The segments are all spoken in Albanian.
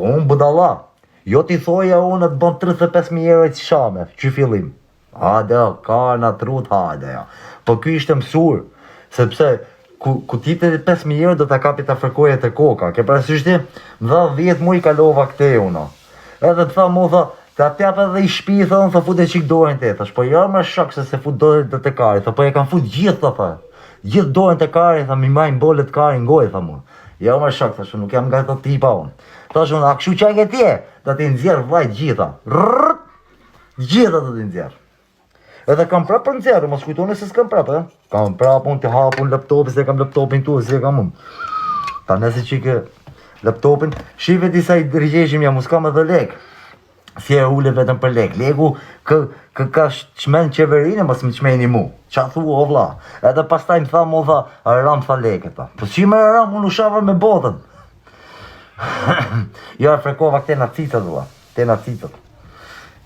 Po unë budalla. Jo t'i thoja unë të bën 35.000 euro që shame, që fillim. Hajde, ka në trut, hajde, ja. Po ky ishte mësur, sepse ku ti 5.000 euro do t'a kapi t'a fërkoje të koka. Ke parasysh ti, më dha 10 muj kalova këte unë. Edhe të tha mu tha, ta t'jap edhe i shpi, thonë, tha fut e qik dorën te, thash, po jo më shok se fut dorën të kari, tha, po e kam fut gjithë, tha, gjithë dorën të kari, tha, mi majnë bolet kari ngoj, tha mu. Jo më shok, thash, nuk jam nga të tipa unë. Thash unë, a këshu qaj ke tje, da t'i nxjerë vlajt gjitha, gjitha da t'i nxjerë. Edhe kam prapë për nxjerë, mos kujtoni se s'kam prapë, kam prapë unë të hapun laptopi, se kam laptopin tu, se kam unë. Ta nëse qike laptopin, shive disa i dërgjeshim jam, s'kam edhe lek. Fjerë ule vetëm për lek, leku ka qmen qeverinë, mos më qmeni mu. Qa thu o vla, edhe pastaj më tha mu tha, aram tha leke ta. Po që me aram, unë u shava me botën. Jo, e frekova këte nga citët, vla, te nga citët.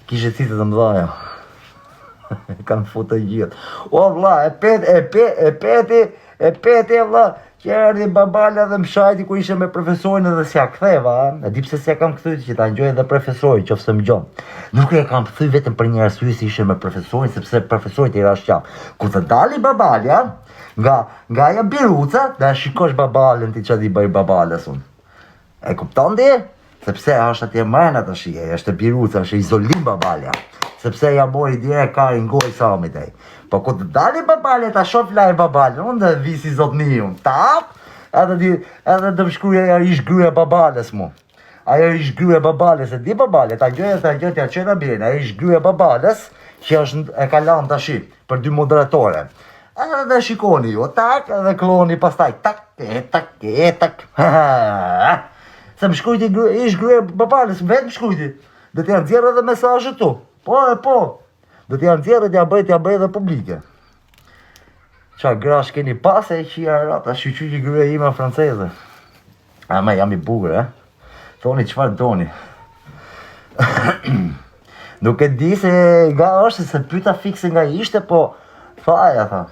Kishe citët të mdhaja. Kanë foto gjithë. O vla, e peti vla, që erdi babala dhe më shajti ku ishe me profesorin edhe s'ja ktheva, e di pse s'ja kam këthyt që ta njoj edhe profesori, që ofse më gjonë. Nuk e kam këthy vetëm për një arsye si ishe me profesorin, sepse profesorit i rash qam. Ku të dali babalja, nga ja biruca, dhe shikosh babalën ti që di bëj babalës unë. E kupton di? Sepse është atje mrena të shije, është biruca, është izolim babalja. Sepse ja mori direkt kari ngoj samit e. Po ku të dali babalja, ta shof lajë babalja, unë dhe visi zotni unë, tap, edhe dhe më shkruja ja ish gruja babalës mu. Ajo ish gruja babalës, e di babalja, ta gjojë t'ja qena birin, ajo ish gruja babalës, që është e kalan të shi, për 2 moderatore. Edhe dhe shikoni ju, tak, edhe kloni pastaj, tak, tak, se më shkrujti ish gruja babalës, vetë më shkrujti, dhe t'ja nxjerë edhe mesazhet tu, po, dhe t'ja nxjerë dhe t'ja bëj dhe publike. Qa grash keni pas e qia rata, shqyqyqi gruja ime franceze. Ama jam i bugur, Thoni qfar doni. Nuk e di se nga është, se pyta fikse nga ishte, po thaja, tha.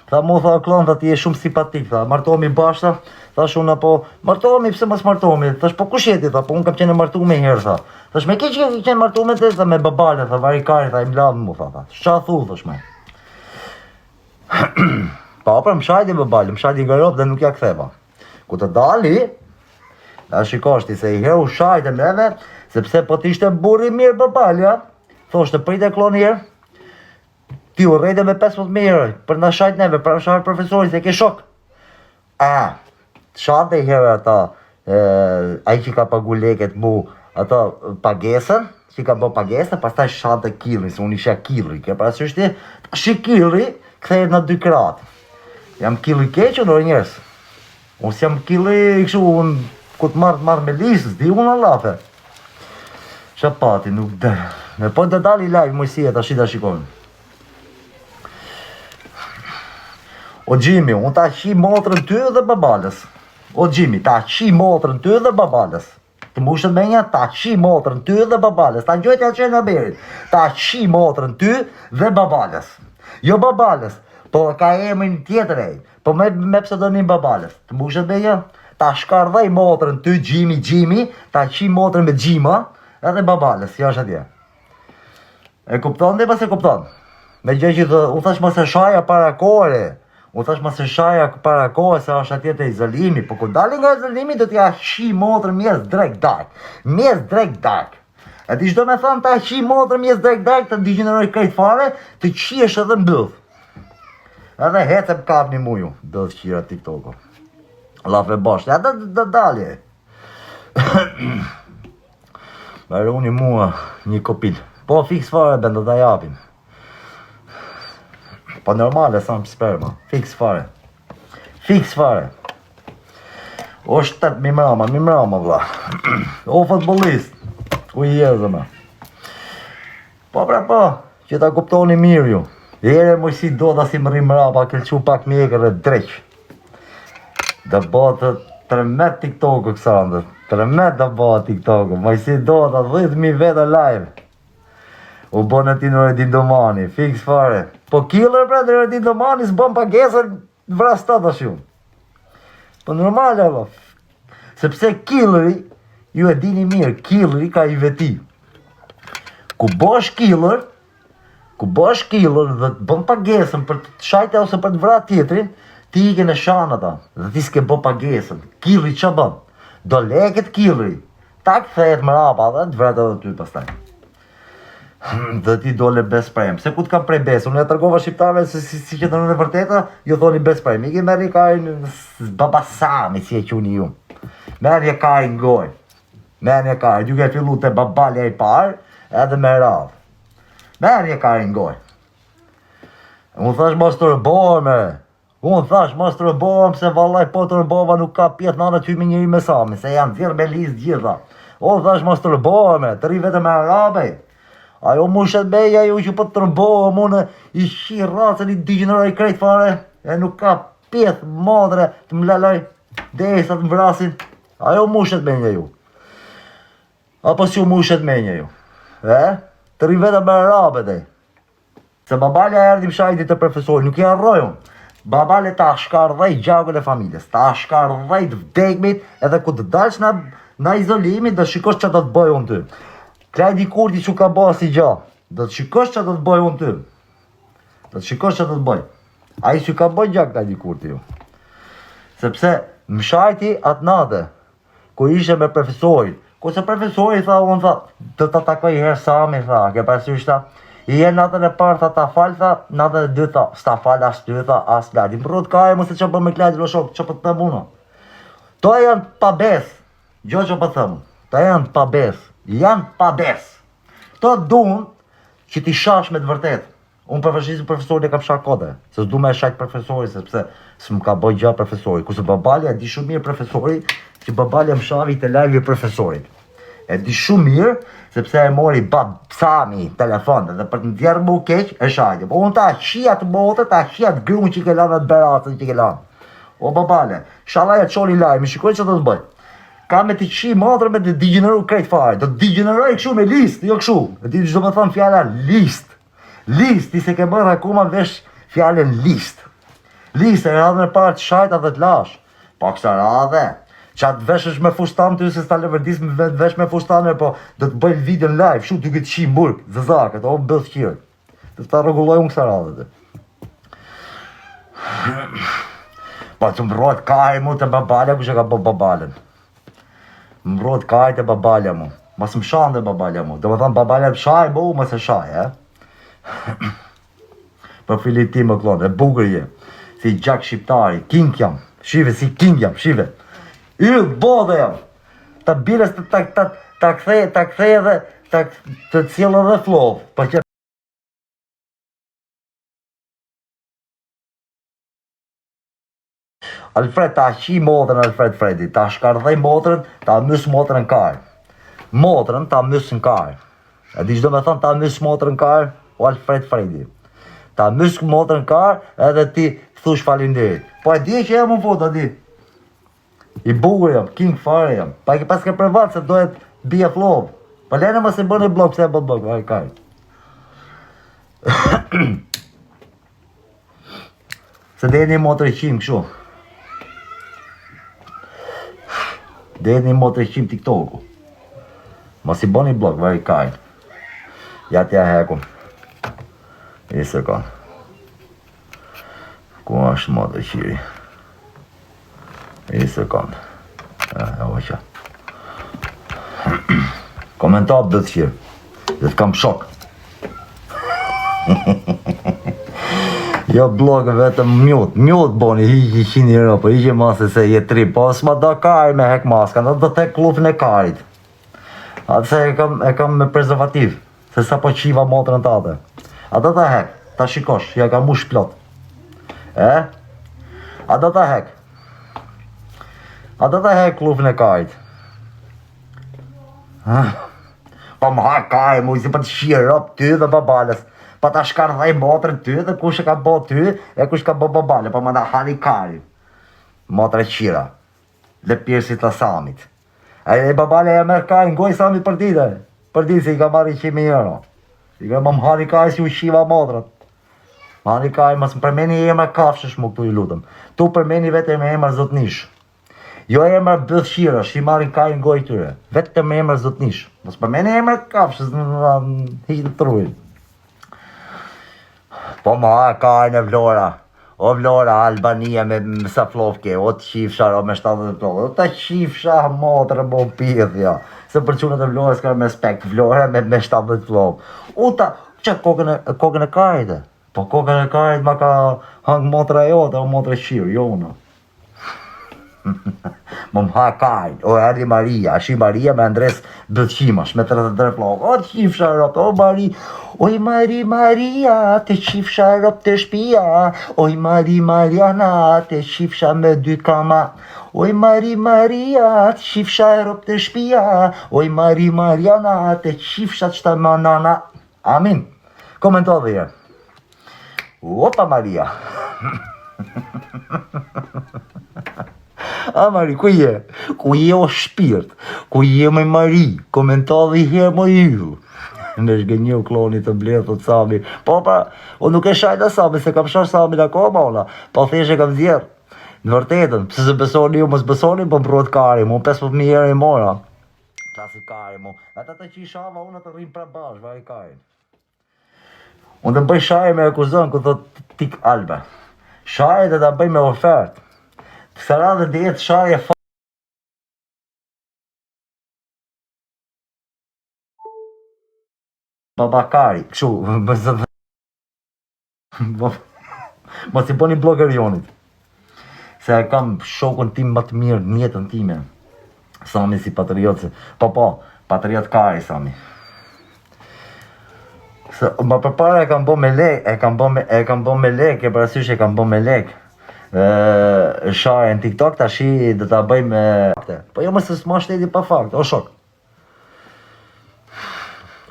Tha mu, tha, klon, tha, ti e shumë simpatik, tha, martohemi bashkë, thash unë, po, martohemi, pse mos martohemi, thash, po kush jeti, tha, po unë kam qenë martu me herë, tha. Thash, me ki që qenë martu me të, tha, me babale, tha, varikari, tha, i mladë mu, tha, qa thu, thash me. Pa, pra, më shajti babale, më shajti nga ropë dhe nuk ja ktheva. Ku të dali, a shikoshti, se i herë u shajte meve, sepse po t'ishte burri mirë babalja, thoshte, prite kloni herë, ti u rejte me 15.000 euro, për në shajt neve, për në shajt profesorit, se ke shok. Shate i herë ata, ai që ka pagu leket mu, ata pagesën, që ka bë pagesën, pas ta shate kilri, se unë isha kilri, ke parasysh ti, shi kilri, kthejet në 2 kratë. Jam kilri keqë, nërë njërës. Unë s'jam kilri, kështu, unë, ku të marrë me lisës, di unë në lafe. Qa pati, nuk dhe. Me po të dali live, mojësia, ta shita shikojnë. O Gjimi, unë ta qi motrën ty dhe babalës. O Gjimi, ta qi motrën ty dhe babalës. Të mushët me një, ta qi motrën ty dhe babalës. Ta gjojtë ja qenë në berit. Ta qi motrën ty dhe babalës. Jo babalës, po ka emrin tjetër e. Po me pseudonim babalës. Të mushët me një, ta shkardhej motrën ty, Gjimi, ta qi motrën me Gjima, edhe babalës, jo është atje. E kupton dhe pas e kupton. Me gjë që u thash mos e shaja para kore. U thash mos e shaja para kohë se është atje të izolimi, po kur dali nga izolimi do t'ja shi motrën mjes drejt dark. Mjes drejt dark. E ti çdo me thënë ta shi motrën mjes drejt dark të digjeneroj krejt fare, të qiesh edhe mbyll. Edhe hecem kap një muju, bëllë qira TikTok-o. Lafe bashkë, ja dhe dalje. Bare unë i mua një kopil. Po fix fare bëndë t'a japin. Po normale sa më sperma, fix fare. Fix fare. O 7 mimrama vla. O futbolist. Ku i jezë me. Po pra po, që ta kuptoni mirë ju. Ere më si do da si më rrim rapa, kelqu pak mjekër dhe dreq. Dhe botë 13 TikTok-u kësa ndër. 13 dhe botë TikTok-u, më si do da 10.000 vete live. U bënë ti në Redin Domani, fix fare. Po killer pra në Redin Domani s'bën pagesën vrastat është ju. Po normal e lo. Sepse killeri ju e dini mirë, killëri ka i veti. Ku bosh killer dhe të bën pagesën për të shajte ose për të vrarë tjetrin, ti i ke në shan ata, dhe ti s'ke bën pagesën. Killëri që bën? Do leket killëri, ta kthehet më rapa dhe të vret edhe ty pastaj. Dhe ti dole best prem. Se ku të kam prej besë, unë e tërgova shqiptarve se si që të nënë e vërteta, ju thoni best prem. I ke merri kajnë baba Sami, si e quni ju. Merri e kajnë goj. Merri e kajnë, ju ke fillu të babalja i parë, edhe me radhë. Merri e kajnë goj. Unë thash mos të rëbohem, se vallaj po të rëbova nuk ka pjetë nana ty me njëri me Sami, se janë dhirë me listë gjitha. Unë thash mos të rëbohem, të ri vete me arabej. Ajo mushet beja ju që po të rëbohë, mune i shi racën i digjeneroj krejt fare, e nuk ka pjeth madre të më laloj, dhe sa të më vrasin. Ajo mushet menja ju. Apo si ju mushet menja ju. Të riveta me rabet e. Se babalja erdi më shajti të profesori, nuk i arrojun. Babale ta shkardhej gjakën e familjes, ta shkardhej të vdekmit, edhe ku të dalsh na izolimit dhe shikosh që do të bëj unë ty. Klajdi Kurti që ka bëha si gja, do të shikosh që do të bëj unë ty. Do të shikosh që do të bëj. A i që ka bëj gja Klajdi Kurti ju. Sepse më shajti atë nate, ku ishe me profesorit. Ku se profesori tha, unë tha, të ta takoj herë Sami, tha, ke parasysh tha. I e natën e parë tha ta falë, tha, natën e dy tha, s'ta falë as ty, tha, as Klajdi. Më rrët ka e mu se që për me Klajdi Vlashok, që për të muna. To janë pa bes, gjo që për thëmë, to janë pa bes. Janë pa bes. Këto dunë që ti shash me të vërtet. Unë përfëshisi profesorit e kam shak kode. Se s'du me e shajt profesorit, sepse s'm ka bëj gja profesorit. Kuse babalja e di shumë mirë profesorit, që babalja më shavi të live i profesorit. E di shumë mirë, sepse e mori bab Sami telefonët dhe për të ndjerë mu keq, e shajt. Po unë ta shia të bote, ta shia të grumë që i ke lanë dhe të beratën që i ke lanë. O babale, shalaj e qoli live, më shikoj që të të bëj. Ka me të qi madrë me të digjeneru krejt fare. Do të digjeneroj këshu me list, jo këshu. E ti që do me thonë fjalla list. List, ti se ke bërë akuma vesh fjallën list. List, e radhën e parë të shajta dhe të lash. Po kësa radhe. Qa të veshësh me fustan të ju se s'ta leverdis me vesh me fustanë, po do të bëjnë video në live, shu të këtë qi mburk, zëzakët, o më bëth qirë. Të ta regulloj unë kësa radhe të. Po të më rrot kaj mu të babalja, ku që ka bë babalen. Më rrot kajt e babalja mu. Mas më shanë dhe babalja mu. Dhe më thamë babalja më shaj, bo u mas e shaj, Për filit ti më klonë, e bugërje. Si gjak shqiptari, king jam. Shive, si king jam, shive. Yllë, bodhe jam. Ta biles ta kthej edhe, të cilë edhe flov. Për që Alfred ta qi motrën Alfred Fredi, ta shkardhej motrën, ta mys motrën kaj. Motrën ta mys në kaj. E di që do me thonë ta mys motrën kaj, o Alfred Fredi. Ta mys motrën kaj, edhe ti thush falinderit. Po e di që jam unë foto, di. I bugur jam, king fare jam. Pa i pas ke përvat se dohet bia flov. Pa lene më se bën e blok, se e bët blok, vaj kaj. Se dhe një motrë i qim këshu. Dhe një motrë i qim TikToku. Mos i bën i blok, vaj kaj. Ja t'ja hekun. I sekund. Ku është motrë i qiri? I sekund. E oqa. Komentar dhe të qirë. Dhe të kam shok. Jo blogë vetëm mute boni, hiqi 100 euro, po hiqi masë se je trip, po s'ma da kari me hek maska, do të tek klufin e karit. Atë se e kam me prezervativ, se sa po qiva motrën tate. A do të hek, ta shikosh, ja ka mush plot. A do të hek. A do të hek klufin e karit. Po më hak kari, mu si për të shirë rop ty dhe babales. Pa ta shkardhej motrën ty dhe kush e ka bo ty e kush ka bo babale, pa më da hani kari. Motrë qira. Dhe pirësit të Samit. E babale e merë kari, ngoj Samit për dite. Për dite se i ka marri 100 euro. I ka më hani kari si u shiva motrët. Më hani kari, mas më përmeni e emra kafshësh mu këtu i lutëm. Tu përmeni vete me emra zotnish. Jo emër bëthshira, shi marrin kajin gojë tyre. Vetëm emër zotnish. Mos përmeni emër kafshës në hiqë të truin. Po ma kajin e Vlora. O Vlora, Albania me sa flofke, o të qifsha me 70 flofke, o të qifsha motrë bo pithja. Se për qunët e Vlora s'ka me respekt, Vlora me 70 flofke. U ta, që kokën e kajte? Po kokën e kajt ma ka hangë motra e jote, o motra e qirë, jo unë. Më ha kajt, o erdi Maria, ashi Maria me Andres Bëthqimash, me 33 flokë, o të qifsha rop, o Mari, oj Maria, të qifsha rop të shpia, oj Mariana, të qifsha me 2 kama, oj Maria, të qifsha rop të shpia, oj Mariana, të qifsha qëta më nana. Amin. Komento dhe jenë. Opa Maria. A Mari, ku je? Ku je o shpirt? Ku je me Mari? Komento dhe herë më ju. Në shgënjë klonit të bletë të Sami. Po pa, o nuk e shajta Sami, se kam shash Sami në koma ona. Po theshe kam zjerë. Në vërtetën, pëse se besoni ju, mos besoni, po mbrot kari, mu 15.000 herë i mora. Klasi kari mu. Ata të që i shava, unë të rrim pra bash, vaj kari. Unë të bëj shaj me akuzon, ku thot tik albe. Shaj dhe të bëj me ofert. Të kësara dhe dhe jetë shaj e babakari, këshu, mos i boni blogger jonit. Se e kam shokun tim më të mirë në jetën time. Sami si patriot, po, patriot kari Sami. Ma përpara e kam bo me lek, e kam bo me lek, e parasysh e kam bo me lek. Shaj në TikTok të ashi dhe ta bëj me fakte. Po jo mësë s'ma shteti pa fakt, o shok.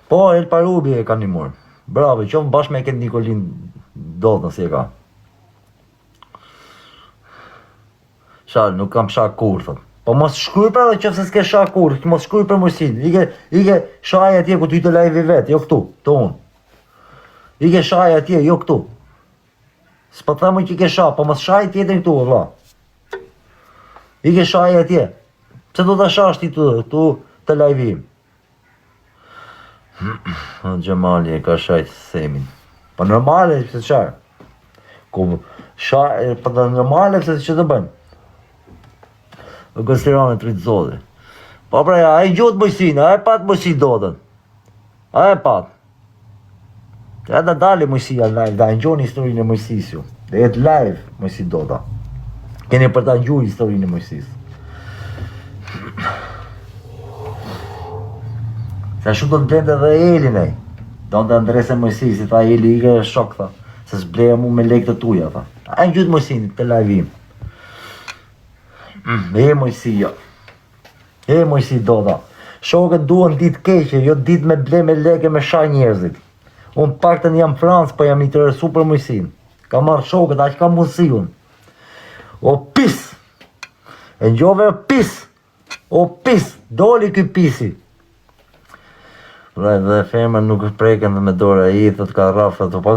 Po, El Parubi e ka një murë. Bravo, qofë bashkë me këtë Nikolin Dodhën si e ka. Shaj, nuk kam shak kur, thot. Po mos shkruj pra dhe qofë se s'ke shak kur, mos shkruj për mërsin. Ike shaj atje ku ty të lajvi vetë, jo këtu, të unë. Ike shaj atje, jo këtu. S'pa të thamu që ike shaj, po mos shaj tjetër këtu, vla. Ike shaj atje. Pse do të shash ti tu të lajvim? Gjemali e ka shajt semin. Po normale që të shaj. Po të normale që të bëjmë. Në gëstirane të rritë zodhe. Po praja, a i gjotë mojësina, a e patë mojësi dodën. A e patë. Të edhe dali mojësia live, da njoni historinë e mojësis ju. Dhe jetë live mojësi doda. Keni për ta njoj historinë e mojësis. Se shu do të blende dhe Elin e. Do të ndrese mojësis, i tha Eli i ke shok, tha. Se s'bleja mu me lek të tuja, tha. A e njojtë mojësin të live im. E mojësia. E mojësi doda. Shokët duhen ditë keqe, jo ditë me ble me leke me shaj njerëzit. Unë pak të jam Francë, po jam interesu për mojësin. Ka marrë shokët, aq ka mundësi unë. O pis! E njove pis! O pis! Doli këj pisi! Dhe femër nuk preken dhe me dorë, i thët ka raf, po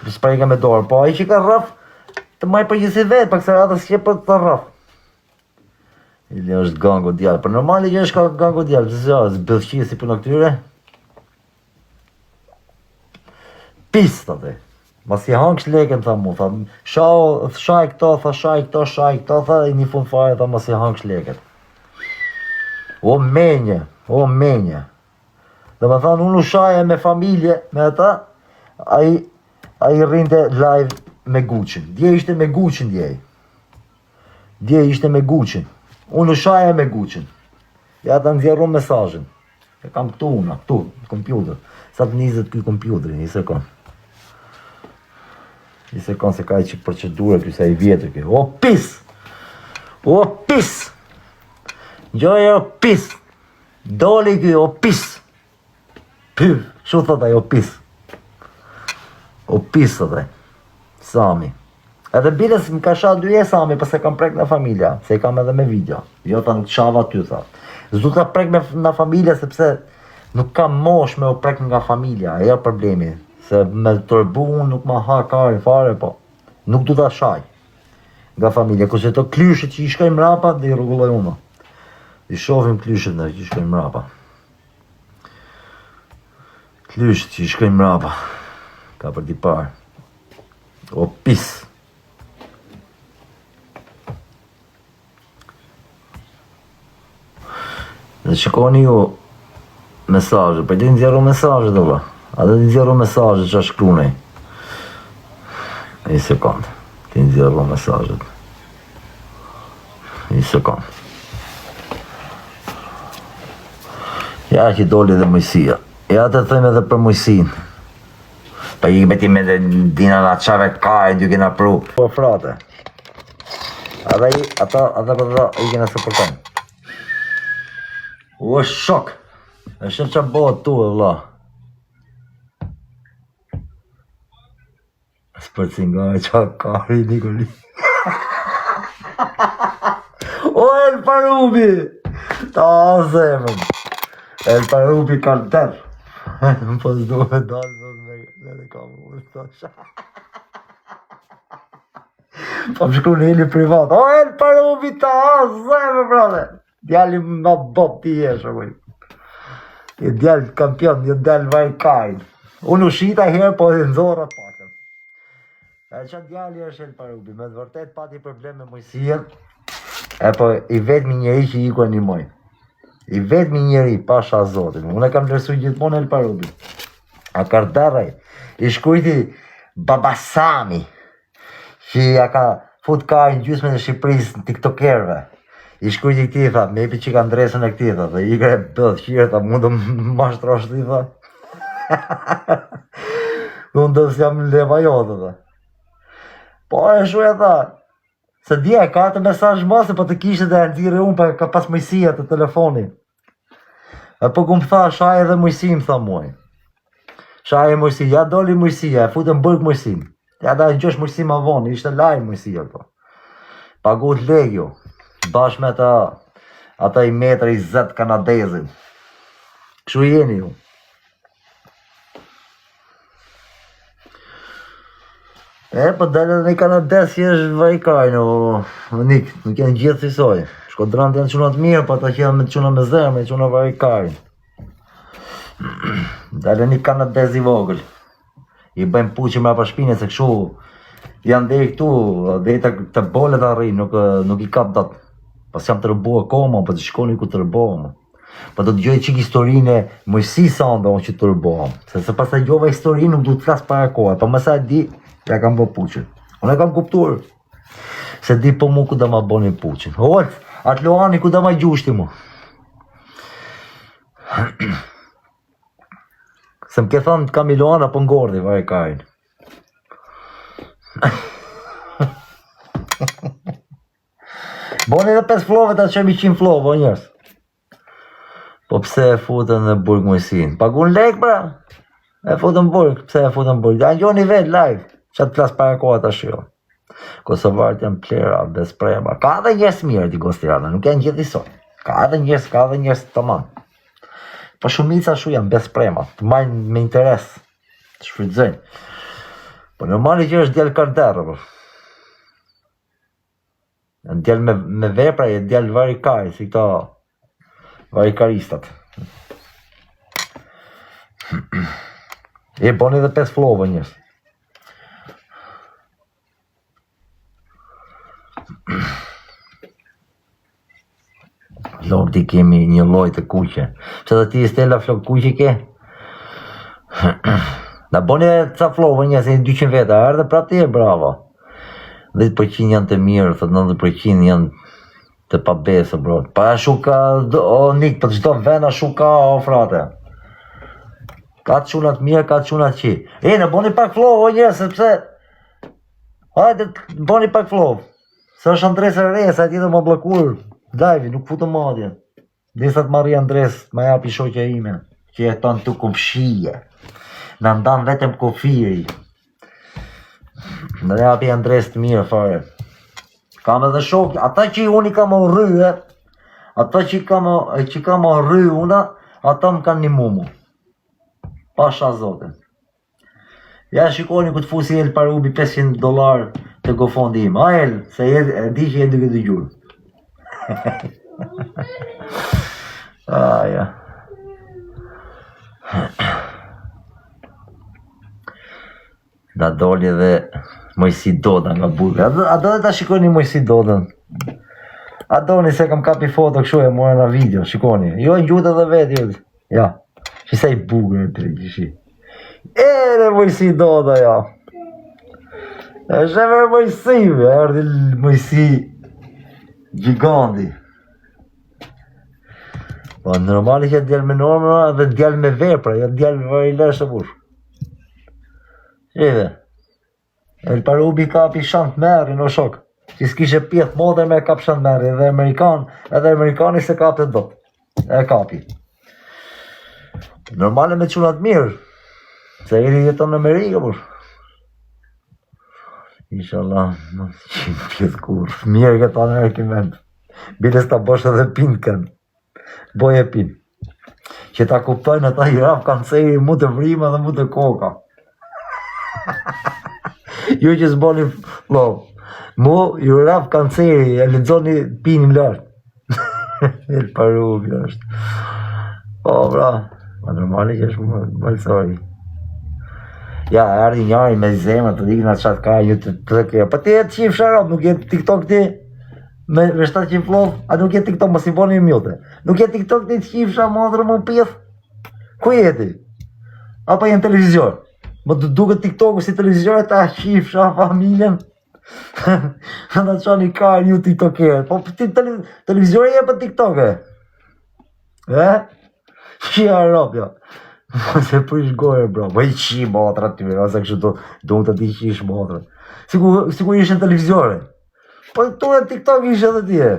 s'preken me dorë, po i që ka raf, të maj përgjësi vetë, për kësër atës që për të raf. Ili është gango djallë, për normali që është gango djallë, zë bëllqi si për në këtyre. Pis, të dhe. Mas i hangsh leken, tha mu, tha, shaj këto, tha, i një fund fare, tha, mas i hangsh leken. O menje. Dhe me thanë, unë u shaje me familje, me ata, a i rrinte live me Gucci. Dje ishte me Gucci, Dje ishte me Gucci. Unë u shaje me Gucci. Ja ta nëzjerru mesazhin. E kam këtu una, këtu, në kompjuter. Sa të nizet këj kompjuteri, një sekund. Një sekund se ka i që procedure këj sa i vjetër këj. O pis! O pis! Gjoj o pis! Doli këj o pis! Pyr, shu thot ajo pis? O pis thot aj. Sami. Edhe biles më ka sha 2 Sami, pëse kam prek në familja, se i kam edhe me video. Jo ta nuk shava ty, tha. Zdu ta prek në familja, sepse nuk kam mosh me u prek nga familja, e jo problemi. Se me tërbu unë nuk ma ha kari fare, po nuk du ta shaj. nga familja, kurse to klyshet që i shkojnë mrapa dhe i rregulloj unë. I shohim klyshet që i shkojnë mrapa. Klyshet që i shkojnë mrapa. Ka për t'i parë. O pis. Dhe shikoni ju mesazhe, për di nxjerru mesazhe do valla. A do të nxjerru mesazhe që shkruani. Një sekond. Ti nxjerru mesazhet. Një sekond. Ja që doli dhe mujësia. Ja të thëmë edhe për mujësinë. Pa i beti me dhe dina nga qave kaj, dy kena pru. Po frate. Ata i kena supportojnë. U është shok. E shëf që bëhet tu e vla. Spërci nga e qa kari Nikoli. O El Parubi! Ta zemën. El Parubi kanë tërë. Po s'do me dalë me kamë u thosha. Po më shkru në hili privat. O El Parubi ta zemën brate. Djali ma bob ti jeshe mëj. I djali kampion, i djali vaj kajnë. Unë u shita herë po edhe nëzora pakën. E që djali është El Parubi, me të vërtet pati problem me mujësien, e po i vetëmi njeri që i ku animoj. I vetëmi njeri, pasha zotin. Unë e kam lërsu gjithmonë El Parubi. A kardaraj, i shkujti Babasami, që ja ka fut kajnë gjysme në Shqipëris në tiktokerve. I shkujti këti, tha, me epi që ka ndresën e këti, tha, dhe i kre bëdhë qire, tha, mundë më mashtrosh ti, tha. Dhe unë dësë jam leva jote, tha. Po e shuja, tha, se dje, ka të mesazh mase, po të kishtë dhe e nëzire unë, pa ka pas mujësia të telefoni. E po ku më tha, shaj edhe mujësi, më tha muaj. Shaj e mujësi, ja doli mujësia, e futën bërg mujësim. Ja da gjosh mujësi ma vonë, ishte laj mujësia, po. Pagut legjo. Bash me ata i metra i zet kanadezin. Kështu jeni ju. E, po dalë edhe i kanadez që është vajkaj, Nik, nuk janë gjithë sisoj. Shkodran të janë qunat mirë, po ata që janë me quna me zemë, quna vajkaj. Dalë një kanadez i vogël. I bëjmë puqë mra pa shpine, se kështu janë dhe i këtu, dhe i të bolet arri, nuk i kap datë. Pas jam të rëbo akoma, po të shkoni ku të rëbohëm. Po do të gjoj qik historinë e mujësi sa ndonë që të rëbohëm. Se pas të gjova historinë nuk du të flasë para kohë. Po mësa e di, ja kam bë puqën. Unë e kam kuptuar. Se di po mu ku da ma boni puqën. Olë, atë Loani ku da ma gjushti mu. Se më ke thonë kam i Loana për ngordi, vaj kajnë. Boni dhe 5 flove të qemi 100 flove, o njërës. Po pse e futën në burg mujësin? Pagun lek, bra? E futën burg, pse e futën burg? Da njoni vetë, live, që të plasë para koha të shio. Kosovarët janë plera, besprema. Ka dhe njës mirë t'i Gostirana, nuk janë gjithë isoj. Ka dhe njës të manë. Po shumica shu janë besprema, të majnë me interes, të shfrydzojnë. Po normali që është djellë karderë, bro. Djellë me vepra e djellë varikari, si këta varikaristat. E boni dhe 5 flove njës. Lordi kemi një loj të kuqe. Që dhe ti Stella flok kuqe ke? Da boni dhe ca flove njës, e 200 veta, ardhe prap ti e bravo. 10% janë të mirë, 90% janë të pabesë, bro. Pa shuka, o Nik, për çdo vena shuka, o frate. Ka të qunat mirë, ka të qunat qi. E, në boni pak flow, o njës, sepse... Hajde, boni pak flow. Se është Andres e re, sa ti dhe më blokur. Dajvi, nuk futë madje. Disa të marri Andres, ma japi shoqja ime. Që jeton të kumshije. Në ndan vetëm kofiri. Në japi Andres të mirë fare. Kam edhe shok, ata që unë i kam rrye, ata që kam rrye una, ata më kanë një mumu. Pasha zotin. Ja shikoni këtë fusi El Parubi $500, të gofondi im. El, se e di që e duke të gjurë. Ja. Da doli edhe Mojsi Doda nga burga. A do dhe ta shikoni Mojsi Dodën? A doni se kam kapi foto kështu e mora nga video, shikoni. Jo në gjutë edhe vetë, ja. Që sa i bugër të rëgjëshi. Ere Mojsi Doda, ja. E sheve Mojsive, erdi Mojsi Gjiganti. Po normali që djel me norma dhe djel me vepra, jo djel me varileshë bush. Shqive. El Parubi kapi shant merri në shok. Që s'kishe pjeth modër me kap shant merri, edhe Amerikani se kapte dot. E kapi. Normale me qunat mirë. Se iri jeton në Amerikë, bush. Inshallah, qimë pjeth kur. Mirë këtë anë rekiment. Biles ta bosh edhe pinë kënë. Boj e pinë. Që ta kuptojnë ata i rap kanceri mu të vrima dhe mu të koka. Ju që s'boni flow. Mu ju rap kanceri, e lexoni pinim lartë. El Parubi është. Po, bra. Ma normali që është balsori. Ja, erdi njari me zemër të dikën atë qatë ka ju të kërë. Pa ti e të qifë sharap, nuk jetë TikTok ti me 700 flow, a nuk jetë TikTok, mos i boni i mjute. Nuk jetë TikTok ti të qifë sharap, madrë më pjeth. Ku jeti? Apo jenë televizor? Më të duke TikToku si televizor e ta qifë sharap familjen. Në të qani ka ju TikTokerë. Po televizor e për TikTok e? Qia ropja. Se prish gore, bro. Po i qi motra ty, ose kështu do të ti qish motra. Sikur ishe në televizore. Po tu e TikTok ishe edhe ti e.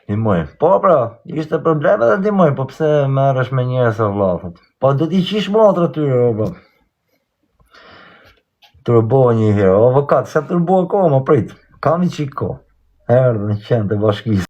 Ndimoj. Po pra, ishte probleme dhe ndimoj, po pse merresh me njerëz e vllafët. Po do t'i qish motra ty, bro. Turbo një herë, avokat, se turbo akoma, prit. Kam i qiko. Erdhe në qenë të bashkisë.